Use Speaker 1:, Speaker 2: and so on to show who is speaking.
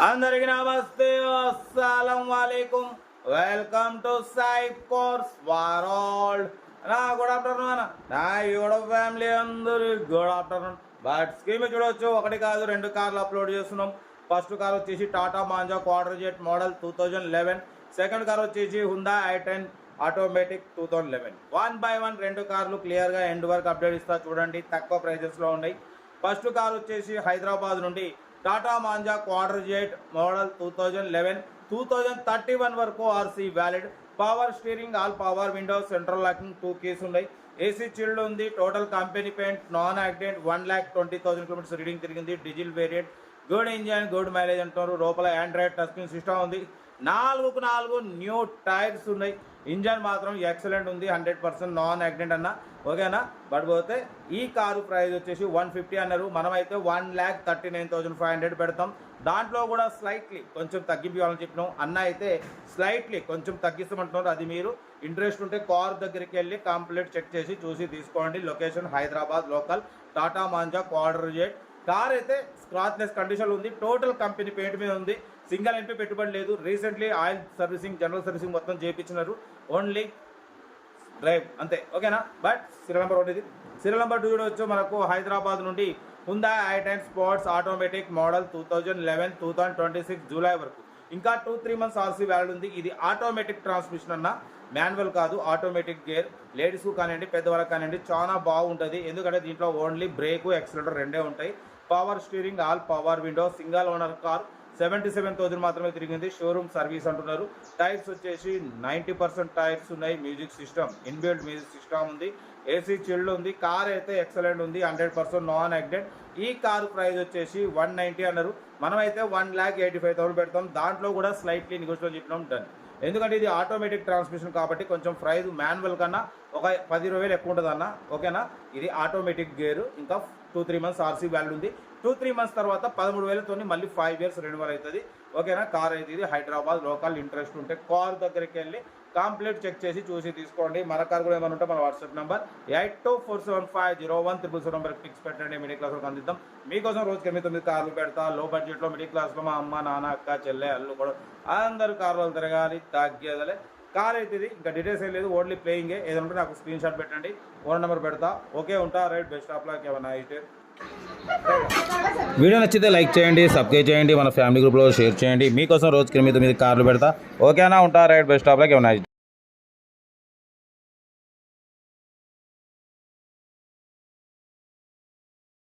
Speaker 1: అందరికి నమస్తే, అస్సలం వాలేకుం. Welcome to Sai course world. Good afternoon నా యూట్యూబ్ ఫ్యామిలీ అందరు గుడ్ ఆఫ్టర్నూన్. బట్ స్కీమ్ చూడవచ్చు, ఒకటి కాదు రెండు కార్లు అప్లోడ్ చేస్తున్నాం. ఫస్ట్ కార్ వచ్చేసి Tata Manza quarter jet model 2011. Second car వచ్చేసి హుండా i10 ఆటోమేటిక్ 2011. 1 by 1 రెండు కార్లు క్లియర్గా ఎండ్ వరకు అప్డేట్ ఇస్తా చూడండి, తక్కువ ప్రైజెస్లో ఉన్నాయి. ఫస్ట్ కార్ వచ్చేసి హైదరాబాద్ నుండి Tata Manza quarter jet model 2011, 2031 వరకు RC valid. Power steering, all power windows, central locking, 2 keys ఉన్నాయి. ఏసీ చిల్డ్ ఉంది. Total company paint, non accident, 1,20,000 kilometres reading తిరిగింది. Diesel variant, good engine, good mileage అంటున్నారు. లోపల Android touch screen system ఉంది. 4 new tyres ఉన్నాయి. Engine మాత్రం excellent ఉంది, 100% non accident అన్న, ఓకేనా. బట్ పోతే ఈ కారు ప్రైస్ వచ్చేసి 150 అన్నారు. మనమైతే 1,39,500 పెడతాం. దాంట్లో కూడా స్లైట్లీ కొంచెం తగ్గించాలని చెప్పినాం. అన్న అయితే స్లైట్లీ కొంచెం తగ్గిస్తామంటున్నారు. అది మీరు ఇంట్రెస్ట్ ఉంటే కార్ దగ్గరికి వెళ్ళి కంప్లీట్ చెక్ చేసి చూసి తీసుకోండి. Location Hyderabad local, Tata Manza quarter jet. Car అయితే స్క్రాచ్లెస్ కండిషన్ ఉంది. టోటల్ కంపెనీ పెయింట్ మీద ఉంది. సింగిల్ ఎంపీ పెట్టుబడి లేదు. Recently oil servicing, general servicing మొత్తం చేయించినారు. ఓన్లీ డ్రైవ్ అంతే, ఓకేనా. బట్ సీరియల్ నెంబర్ 1 ఇది. సీరియల్ నెంబర్ 2 చూడవచ్చు. మనకు హైదరాబాద్ నుండి Honda i10 sports automatic model 2011, 2026 July వరకు. ఇంకా 2-3 మంత్స్ ఆర్సీ వ్యాలిడ్ ఉంది. ఇది ఆటోమేటిక్ ట్రాన్స్మిషన్ అన్న, మాన్యువల్ కాదు, ఆటోమేటిక్ గేర్. లేడీస్కు కానివ్వండి, పెద్దవాళ్ళకి కానివ్వండి, చాలా బాగుంటుంది. ఎందుకంటే దీంట్లో ఓన్లీ బ్రేకు, యాక్సిలరేటర్ రెండే ఉంటాయి. Power steering, all power window, single owner car. 77,000 మాత్రమే తిరిగింది. షోరూమ్ సర్వీస్ అంటున్నారు. టైర్స్ వచ్చేసి 90% టైర్స్ ఉన్నాయి. Music system, inbuilt music system ఉంది. ఏసీ చిల్డ్ ఉంది. కార్ అయితే ఎక్సలెంట్ ఉంది, 100% నాన్ యాక్సిడెంట్. ఈ కారు ప్రైస్ వచ్చేసి 190 అన్నారు. మనమైతే 1,85,000 పెడతాం. దాంట్లో కూడా స్లైట్లీ నెగోషియబుల్ చెప్పినాం, డన్. ఎందుకంటే ఇది ఆటోమేటిక్ ట్రాన్స్మిషన్ కాబట్టి కొంచెం ప్రైస్ మాన్యువల్ కన్నా ఒక 10-20,000 ఎక్కువ ఉంటుంది అన్న, ఓకేనా. ఇది ఆటోమేటిక్ గేరు. ఇంకా 2-3 మంత్స్ ఆర్సీ వ్యాల్యూ ఉంది. 2-3 మంత్స్ తర్వాత 13,000తో మళ్ళీ 5 years రెన్యువల్ అవుతుంది, ఓకేనా. కార్ అయితే ఇది హైదరాబాద్ లోకల్. ఇంట్రెస్ట్ ఉంటే కార్ దగ్గరికి వెళ్ళి కంప్లీట్ చెక్ చేసి చూసి తీసుకోండి. మన కార్ కూడా ఏమైనా ఉంటే మన వాట్సాప్ నెంబర్ 8247501777 నెంబర్కి ఫిక్స్ పెట్టండి. మిడిల్ క్లాస్ వరకు అందిద్దాం. మీకోసం రోజుకి 8-9 కార్లు పెడతా. లో బడ్జెట్లో మిడిల్ క్లాస్లో మా అమ్మ, నాన్న, అక్క, చెల్లె, అల్లు కూడా అందరూ కార్లు తిరగాలి, తగ్గేదలే. కార్ అయితే ఇది. ఇంకా డీటెయిల్స్ ఏం లేదు, ఓన్లీ ప్లేయింగే. ఏదైనా ఉంటే నాకు స్క్రీన్ షాట్ పెట్టండి, ఫోన్ నెంబర్ పెడతా. ఓకే, ఉంటా. Right, best of luck. ఏమన్నా అయితే వీడియో నచ్చితే లైక్ చేయండి, సబ్స్క్రైబ్ చేయండి, మన ఫ్యామిలీ గ్రూప్లో షేర్ చేయండి. మీకోసం రోజుకి 8-9 కార్లు పెడతా, ఓకేనా. ఉంటా. Right, best of luck. ఏమన్నా